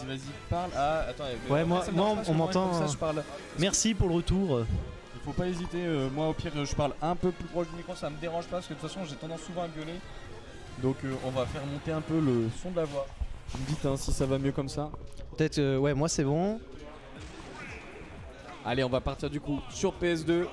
Vas-y, parle. Ah, attends. Ouais, moi on m'entend. Ça, je parle. Merci pour le retour. Il faut pas hésiter. Moi, au pire, je parle un peu plus proche du micro. Ça me dérange pas parce que de toute façon, j'ai tendance souvent à gueuler. Donc, on va faire monter un peu le son de la voix. Vous me dites si ça va mieux comme ça. Peut-être, ouais, moi c'est bon. Allez, on va partir du coup sur PS2.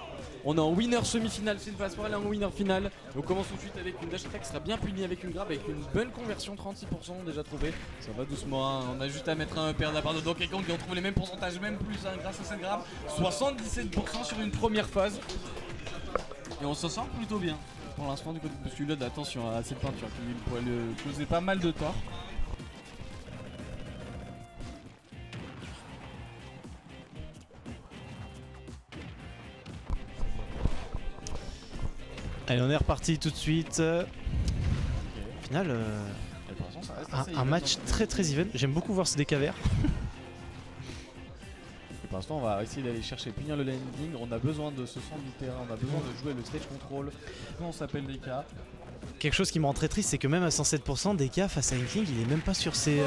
On est en winner semi-finale, c'est une phase pour aller en winner finale. On commence tout de suite avec une dash attack qui sera bien punie avec une grab, avec une bonne conversion, 36% déjà trouvé. Ça va doucement, hein. On a juste à mettre un upper de la part de Donkey Kong et on trouve les mêmes pourcentages, même plus hein, grâce à cette grab. 77% sur une première phase. Et on s'en sort plutôt bien. Pour l'instant du côté de Busculad, attention à cette peinture qui pourrait lui causer pas mal de tort. Allez, on est reparti tout de suite. Au final, un match très even. J'aime beaucoup voir ce DK vert. Et pour l'instant, on va essayer d'aller chercher, punir le landing. On a besoin de ce centre du terrain, on a besoin de jouer le stage control. Comment on s'appelle DK? Quelque chose qui me rend très triste, c'est que même à 107%, DK face à Inkling, il est même pas sur ses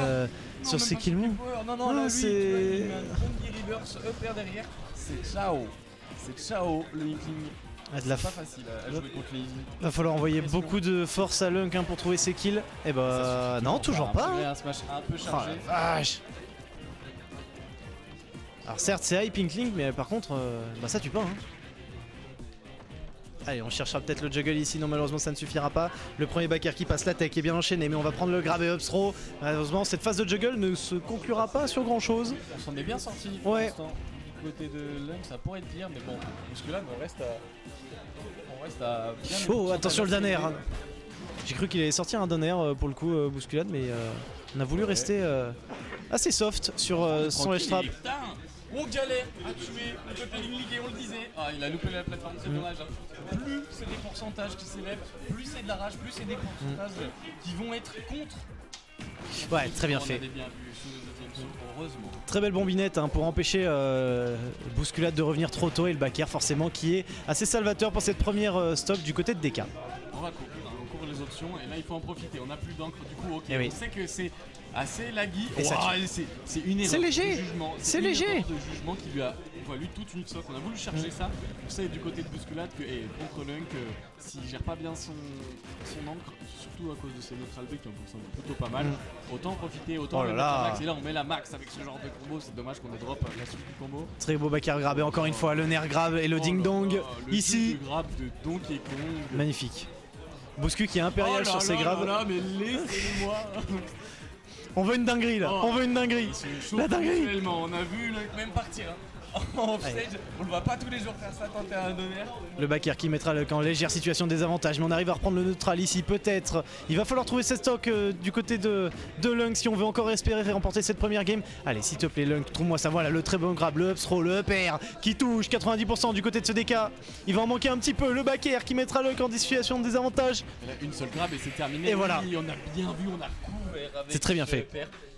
kill moves. Non, là, lui, tu vois, il met un combi reverse upper derrière. C'est ciao. C'est ciao le Inkling. Ah, c'est pas facile à jouer contre les Easy. Va falloir envoyer beaucoup de force à Lunk hein, pour trouver ses kills. Et bah non, toujours pas. Un smash un peu chargé. Oh, vache. Alors certes c'est hype Inkling, mais par contre, bah ça tue pas. Hein. Allez, on cherchera peut-être le juggle ici. Non, malheureusement ça ne suffira pas. Le premier backer qui passe la tech est bien enchaîné, mais on va prendre le grab et up throw. Malheureusement cette phase de juggle ne se conclura pas sur grand chose. On s'en est bien sorti. Ouais. Du côté de Lunk ça pourrait être pire, mais bon, jusque là on reste à bien. Oh attention le Daner. J'ai cru qu'il allait sortir un Daner pour le coup bousculade, mais on a voulu rester assez soft sur son edge trap. On galère à tuer le côté Ligue et on le disait. Ah, il a loupé la plateforme, c'est dommage. Hein. Plus c'est des pourcentages qui s'élèvent, plus c'est de la rage, plus c'est des pourcentages qui vont être contre. Ouais, très bien fait. Heureusement. Très belle bombinette hein, pour empêcher Bousculade de revenir trop tôt et le backer forcément qui est assez salvateur pour cette première stock du côté de DK. On va couvrir les options et là il faut en profiter. On n'a plus d'encre du coup. Ok. Et oui. On sait que c'est assez laggy. Et c'est une erreur. C'est léger. De jugement. C'est léger. De jugement qui lui a valu toute une stock. On a voulu chercher ça. On sait du côté de Bousculade que contre Lunk, s'il gère pas bien son encre, surtout à cause de ses neutral B qui en fonctionnent plutôt pas mal, autant profiter, autant le mettre à max. Et là on met la max avec ce genre de combo. C'est dommage qu'on ait drop la suite du combo. Très beau backer grab et encore une fois le nerf grab et le ding dong ici. Le grab de Donkey Kong. Magnifique. Bouscu qui est impérial sur ses grabs. Mais laissez-moi. On veut une dinguerie là, on veut une dinguerie. La dinguerie. On a vu le même partir. Hein. En offstage, on le voit pas tous les jours faire ça, tenter un donner. Le backer qui mettra le camp en légère situation de désavantage, mais on arrive à reprendre le neutral ici peut-être. Il va falloir trouver cette stock du côté de Lunk si on veut encore espérer remporter cette première game. Allez s'il te plaît Lunk, trouve-moi ça, voilà le très bon grab, le up throw, le up air qui touche 90% du côté de ce DK. Il va en manquer un petit peu, le backer qui mettra Lunk en situation de désavantage. Il a une seule grab et c'est terminé. Et voilà. On a bien vu, on a couvert avec. C'est très bien fait.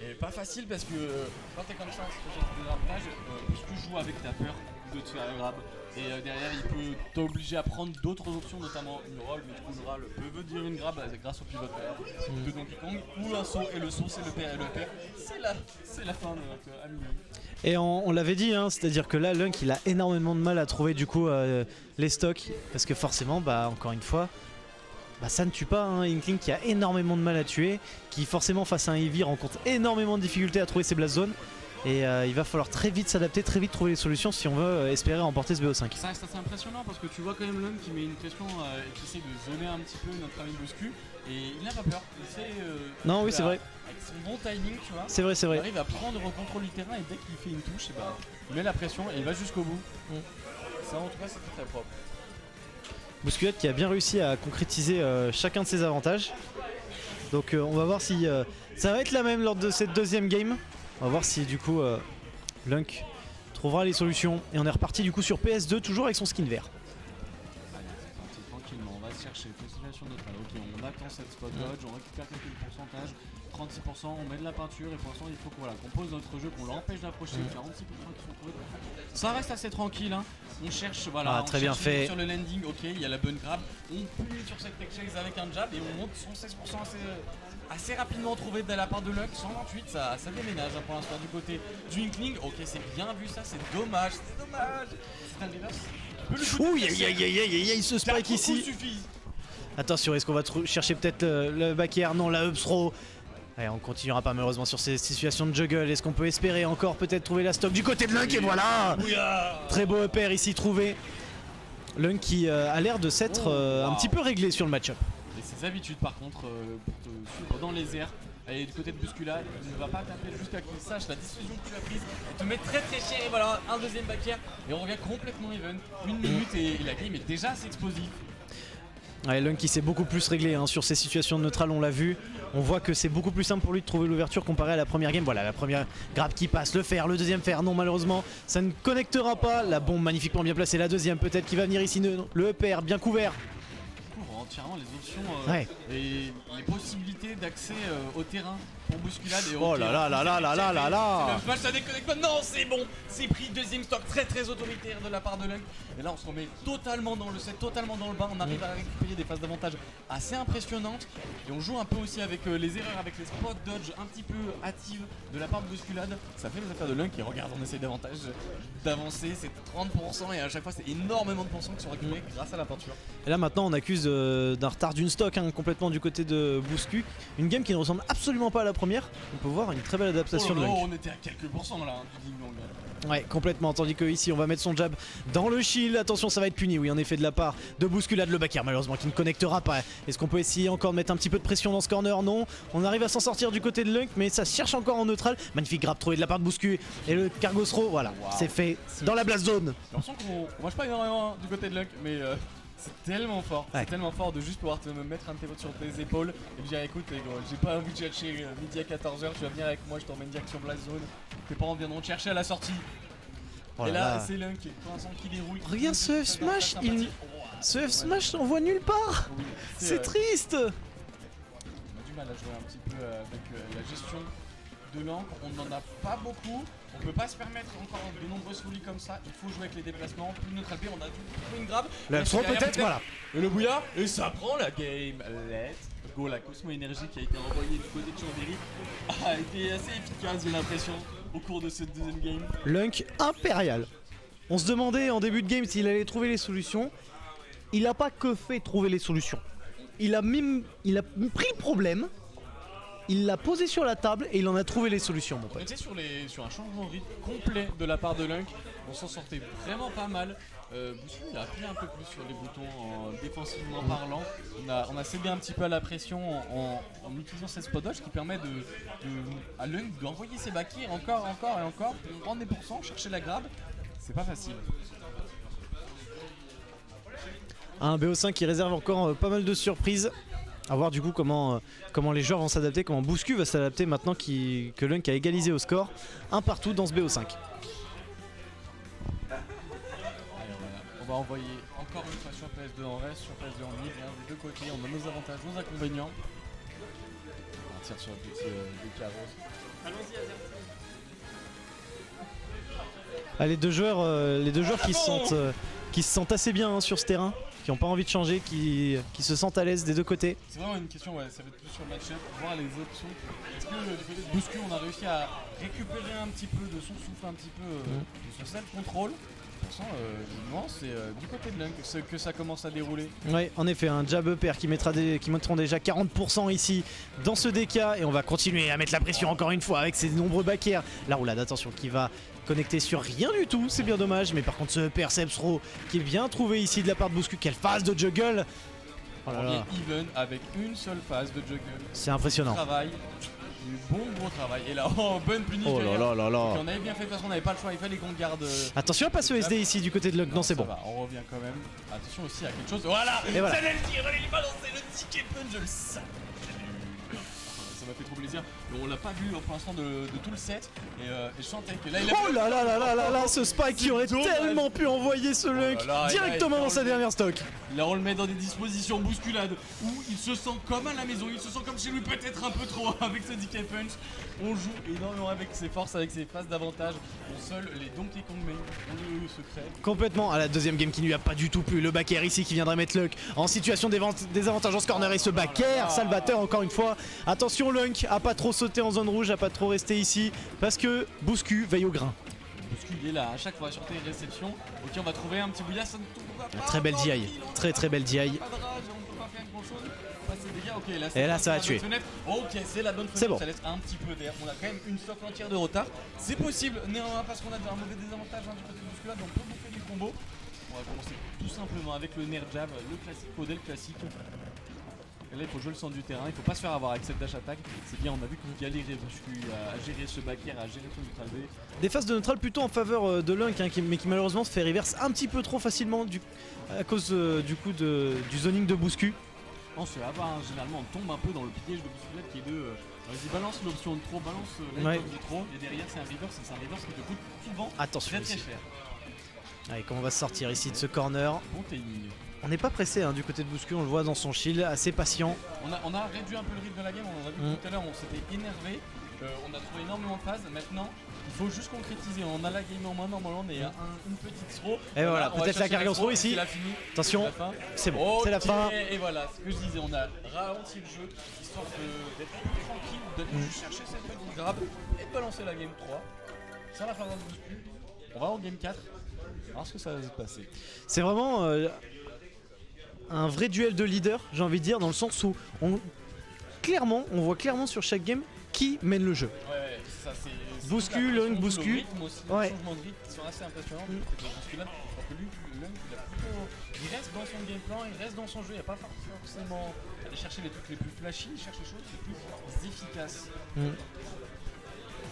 Et pas facile parce que quand t'es comme ça, c'est des désavantages, plus tu joues avec ta peur de te faire un grab. Et derrière, il peut t'obliger à prendre d'autres options, notamment une roll, mais du coup, le roll peut dire une grab grâce au pivot de Donkey Kong, ou un saut, et le saut, c'est le pair et le pair. C'est la fin de notre ami. Et on l'avait dit, hein, c'est-à-dire que là, Lunk, il a énormément de mal à trouver du coup les stocks, parce que forcément, bah encore une fois, bah ça ne tue pas, hein. Inkling qui a énormément de mal à tuer, qui forcément face à un Eevee rencontre énormément de difficultés à trouver ses blast zones. Et il va falloir très vite s'adapter, très vite trouver les solutions si on veut espérer remporter ce BO5. Ça reste assez impressionnant parce que tu vois quand même l'homme qui met une pression et qui essaie de zoner un petit peu notre ami Buscu. Et il n'a pas peur, il sait. Non, oui, c'est vrai. Avec son bon timing, tu vois. C'est vrai, c'est vrai. Il arrive à prendre au contrôle du terrain et dès qu'il fait une touche, et bah, il met la pression et il va jusqu'au bout. Ça, en tout cas, c'est très propre. Bousculade qui a bien réussi à concrétiser chacun de ses avantages. Donc on va voir si ça va être la même lors de cette deuxième game. On va voir si du coup Lunk trouvera les solutions. Et on est reparti du coup sur PS2 toujours avec son skin vert. Allez, c'est parti tranquillement, on va se chercher. situation neutrale. Ok, on attend cette spot dodge, on récupère quelques pourcentages, 36%, on met de la peinture et pour l'instant il faut qu'on pose notre jeu, qu'on l'empêche d'approcher, 46% qui sont trouvés. Ça reste assez tranquille, hein. On cherche, voilà, très on bien cherche fait. sur le landing, ok, il y a la bonne grab, on punit sur cette tech chase avec un jab et on monte 116% assez rapidement trouvé de la part de Lunk. 128, ça déménage hein, pour l'instant du côté du Inkling. Ok, c'est bien vu ça, c'est dommage, c'est un reverse. Ouh, il se spike ici. Attention, est-ce qu'on va chercher peut-être le back air? Non, la up throw. Allez, on continuera pas malheureusement sur ces situations de juggle. Est-ce qu'on peut espérer encore peut-être trouver la stock du côté de Lunk? Et voilà, très beau up air ici trouvé. Lunk qui a l'air de s'être un petit peu réglé sur le match-up. Et ses habitudes par contre pour te suivre dans les airs. Allez, du côté de Buscula, il ne va pas taper jusqu'à qu'il sache la décision que tu as prise. Elle te met très très cher et voilà, un deuxième back air. Et on revient complètement even. 1 minute et la game est déjà assez explosive. Ouais, Lunk qui s'est beaucoup plus réglé hein, sur ces situations neutrales, on l'a vu. On voit que c'est beaucoup plus simple pour lui de trouver l'ouverture comparé à la première game. Voilà, la première grab qui passe, le fer, le deuxième fer. Non, malheureusement, ça ne connectera pas. La bombe magnifiquement bien placée, la deuxième peut-être qui va venir ici. Le upper bien couvert. Entièrement les options et les possibilités d'accès au terrain pour Bousculade. Et oh là là là là là là là là. Le flash ça déconnecte pas, non c'est bon, c'est pris, deuxième stock très très autoritaire de la part de Lunk. Et là on se remet totalement dans le set, totalement dans le bain, on arrive à récupérer des phases d'avantage assez impressionnantes. Et on joue un peu aussi avec les erreurs, avec les spot dodge un petit peu hâtives de la part de Bousculade. Ça fait les affaires de Lunk et regarde on essaie davantage d'avancer, c'est 30% et à chaque fois c'est énormément de pourcents qui sont récupérés grâce à la peinture. Et là maintenant on accuse d'un retard d'une stock hein, complètement du côté de Bouscu. Une game qui ne ressemble absolument pas à la première. On peut voir une très belle adaptation de Lunk. On était à quelques pourcents là du ding dong. Ouais, complètement. Tandis que ici on va mettre son jab dans le shield. Attention, ça va être puni. Oui, en effet, de la part de Bousculade, le back air malheureusement qui ne connectera pas. Est-ce qu'on peut essayer encore de mettre un petit peu de pression dans ce corner? Non. On arrive à s'en sortir du côté de Lunk, mais ça cherche encore en neutral. Magnifique grab trouvé de la part de Bouscu et le cargo throw. Voilà, c'est fait dans la blast zone. J'ai l'impression qu'on marche pas énormément du côté de Lunk, mais c'est tellement fort. Ouais. C'est tellement fort de juste pouvoir te mettre un de tes potes sur tes épaules et me dire écoute, j'ai pas envie de chercher midi à 14h, tu vas venir avec moi, je t'emmène direct sur blast zone. Tes parents viendront te chercher à la sortie. Oh et là, là. c'est Lunk pour l'instant qui déroule. Regarde ce F smash, ce F smash on voit nulle part. Oui, c'est triste. On a du mal à jouer un petit peu avec la gestion de l'encre, on n'en a pas beaucoup, on peut pas se permettre encore de nombreuses folies comme ça, il faut jouer avec les déplacements, plus notre LP, on a tout une grab. Le throw peut-être, voilà. Et le bouillard, et ça prend la game. Let's go, la Cosmo Énergie qui a été envoyée du côté de Chambéry a été assez efficace, j'ai l'impression, au cours de cette deuxième game. Lunk impérial. On se demandait en début de game s'il allait trouver les solutions. Il a pas que fait trouver les solutions. Il a pris le problème. Il l'a posé sur la table et il en a trouvé les solutions, mon pote. On était sur un changement de rythme complet de la part de Lunk. On s'en sortait vraiment pas mal. Boussou il a appuyé un peu plus sur les boutons défensivement parlant. On a cédé un petit peu à la pression en utilisant cette spot dodge qui permet à Lunk d'envoyer ses backers encore et encore pour prendre des pourcents, chercher la grab. C'est pas facile. Un BO5 qui réserve encore pas mal de surprises. A voir du coup comment les joueurs vont s'adapter, comment Bouscu va s'adapter maintenant que Lunk a égalisé au score. Un partout dans ce BO5. Allez, on va envoyer encore une fois sur PS2 en reste, sur PS2 en ligne, hein, des deux côtés, on a nos avantages, nos inconvénients. On tire sur le petit carreau. Allons-y, Azerty. Ah, les deux joueurs qui se sentent assez bien hein, sur ce terrain, qui n'ont pas envie de changer, qui se sentent à l'aise des deux côtés. C'est vraiment une question, ouais, ça va être plus sur le match-up, voir les options. Est-ce que du côté de Bouscu, on a réussi à récupérer un petit peu de son souffle, un petit peu de son self-control? Non, c'est du côté de Lunk que ça commence à dérouler. Oui, en effet, un jab upper qui mettront déjà 40% ici dans ce DK. Et on va continuer à mettre la pression encore une fois avec ces nombreux backers. La roulade, attention, qui va connecter sur rien du tout, c'est bien dommage. Mais par contre, ce upper Sepsro qui est bien trouvé ici de la part de Bouscu. Quelle phase de juggle! Oh là là. On est even avec une seule phase de juggle. C'est impressionnant. Du bon gros travail. Et là, bonne punition. Oh là là là là. On avait bien fait, de toute façon, on n'avait pas le choix, il fallait qu'on garde. Attention à pas ce SD ici du côté de Lunk. Non, c'est bon. Va, on revient quand même. Attention aussi à quelque chose. Voilà. Et voilà. J'allais le dire, j'allais lui balancer le ticket punch, je le savais. Ça m'a fait trop plaisir. Mais on l'a pas vu pour l'instant de tout le set. Et je sentais que là il a. Oh là là là là là là, ce Spike qui aurait dommage. tellement pu envoyer ce Lunk là, directement il a dans sa dernière stock. Là on le met dans des dispositions bousculades où il se sent comme à la maison, il se sent comme chez lui peut-être un peu trop avec ce DK Punch. On joue énormément avec ses forces, avec ses phases d'avantage. Seuls les Donkey Kong main ont le secret. Complètement à la deuxième game qui ne lui a pas du tout plu. Le back air ici qui viendrait mettre Lunk en situation désavantage en ce corner et ce back air salvateur encore une fois. Attention Lunk à pas trop sauter en zone rouge, à pas trop rester ici parce que Bouscu veille au grain. Bouscu il est là à chaque fois sur tes réceptions. Ok on va trouver un petit bouillard, ça ne tombera pas. Très belle DI, très belle DI. Pas de rage, on peut pas faire grand chose. Okay, là, et là ça va tuer. Ok c'est la bonne fenêtre, c'est bon. Ça laisse un petit peu d'air. On a quand même une stock entière de retard. C'est possible, néanmoins parce qu'on a un mauvais désavantage du côté du bousculade, on peut bouffer du combo. On va commencer tout simplement avec le Nair Jab, le classique modèle classique. Et là il faut jouer le centre du terrain, il faut pas se faire avoir avec cette dash attack. C'est bien, on a vu qu'on galérait à gérer ce back air, à gérer son neutral B. Des phases de neutral plutôt en faveur de Lunk, hein, mais qui malheureusement se fait reverse un petit peu trop facilement à cause du coup du zoning de Bouscu. On se fait avoir, hein. Généralement on tombe un peu dans le piège de bousculade qui est de vas-y balance l'option de trop, balance la de trop, et derrière c'est un reverse qui te coûte souvent attention très cher. Allez, comment on va sortir ici de ce corner. Bon timing. On n'est pas pressé hein, du côté de Bouscu, on le voit dans son shield, assez patient. On a réduit un peu le rythme de la game, on en a vu tout à l'heure, on s'était énervé, on a trouvé énormément de phases, maintenant il faut juste concrétiser, on a la game en main, normalement on est à une petite throw. Et voilà, peut-être la cargue en throw ici. Attention, c'est bon, okay, c'est la fin. Et voilà, ce que je disais, on a ralenti le jeu, histoire d'être plus tranquille, d'aller juste chercher cette petite grab et de balancer la game 3. Ça va faire dans le Bouscu. On va en game 4, voir ce que ça va se passer. C'est vraiment un vrai duel de leader, j'ai envie de dire, dans le sens où on voit clairement sur chaque game qui mène le jeu. Ouais, ça c'est. Bouscu, Lunk, Bouscu. Ouais. Changements de rythme qui sont assez impressionnants. Parce que lui, Lunk, il reste dans son game plan, il reste dans son jeu, il n'y a pas forcément aller chercher les trucs les plus flashy, il cherche les choses les plus efficaces.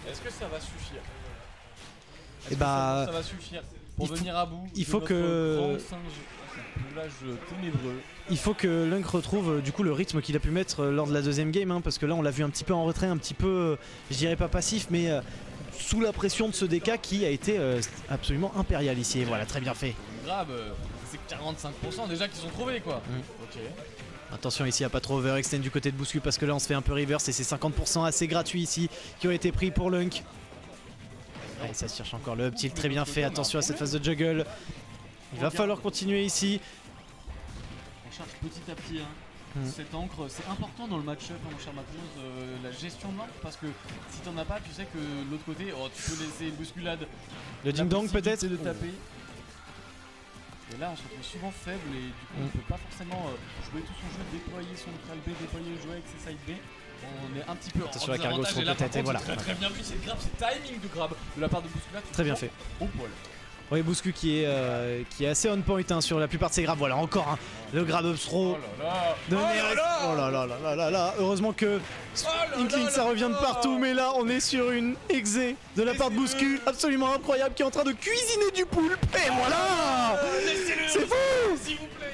Est-ce que ça va suffire? Et bah, ça va suffire pour venir à bout. Il faut que ténébreux. Il faut que Lunk retrouve du coup le rythme qu'il a pu mettre lors de la deuxième game, hein, parce que là on l'a vu un petit peu en retrait, un petit peu, je dirais pas passif, mais sous la pression de ce DK qui a été absolument impérial ici. Et voilà, très bien fait. Grave, c'est 45% déjà qu'ils ont trouvé quoi. Ok. Attention ici à pas trop overextend du côté de Bouscu parce que là on se fait un peu reverse et c'est 50% assez gratuit ici qui ont été pris pour Lunk. Allez, ça cherche encore le up tilt, très bien fait. Attention à cette phase de juggle. Il va falloir continuer ici. On cherche petit à petit cette encre, c'est important dans le match-up mon cher Matmos, la gestion de l'encre, parce que si t'en as pas, tu sais que de l'autre côté, tu peux laisser bousculade. Le ding-dong peut-être de taper. Et là on se retrouve souvent faible et du coup on peut pas forcément jouer tout son jeu, déployer son neutral B, déployer le jouer avec ses side B. On est un petit peu sur la cargo sur peut-être et voilà. Très bien vu cette grab, c'est timing de grab de la part de bousculade. Très bien fait. Au poil. Oui, Bouscu qui est assez on point hein, sur la plupart de ses grabs. Voilà encore le grab up throw de Neres. Oh là là là là là. Heureusement que Inkling ça revient de partout, mais là on est sur une exé de la part de Bouscu absolument incroyable qui est en train de cuisiner du poulpe. Et voilà, c'est fou. S'il vous plaît.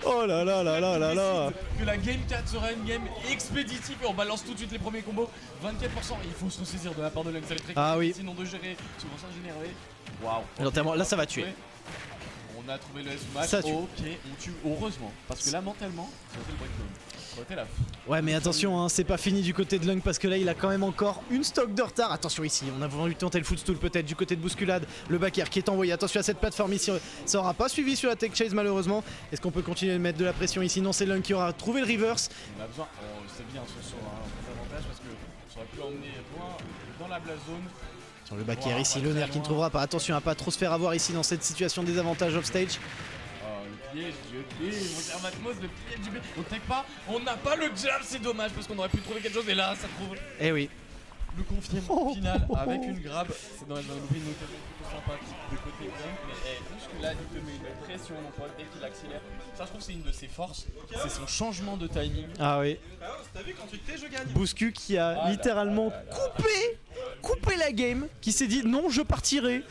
Oh là là là là là là. Que la game 4 sera une game expéditive et on balance tout de suite les premiers combos. 24%, il faut se saisir de la part de Lunk, oui. Sinon de gérer, souvent ça générer. Waouh. Okay, là ça va tuer. On a trouvé le S-Match, ça tue. ok, on tue heureusement. Parce que là mentalement, ça aurait été le breakdown. Ça aurait été la fin. Ouais mais attention, hein, c'est pas fini du côté de Lunk parce que là il a quand même encore une stock de retard. Attention ici, on a voulu tenter le footstool peut-être du côté de Bousculade. Le back air qui est envoyé, attention à cette plateforme ici. Ça aura pas suivi sur la tech chase malheureusement. Est-ce qu'on peut continuer de mettre de la pression ici? Non, c'est Lunk qui aura trouvé le reverse. On a besoin, c'est bien ce sur un avantage parce que ça aurait pu l'emmener loin dans la blast zone. Sur le back air ici, le Nair qui ne trouvera pas. Attention à pas trop se faire avoir ici dans cette situation des avantages off stage. Le piège, mon cher Matmos, le piège du B. On tech pas, on n'a pas le jab, c'est dommage parce qu'on aurait pu trouver quelque chose et là ça trouve. Eh oui. Le confirme final avec une grab. C'est dans une occasion plutôt sympathique de côté Lunk, mais jusque-là il te met une pression mon pote et qu'il accélère. Ça je trouve c'est une de ses forces, c'est son changement de timing. Ah oui. T'as vu quand tu t'es, je gagne. Bouscu qui a littéralement coupé la game, qui s'est dit non je partirai.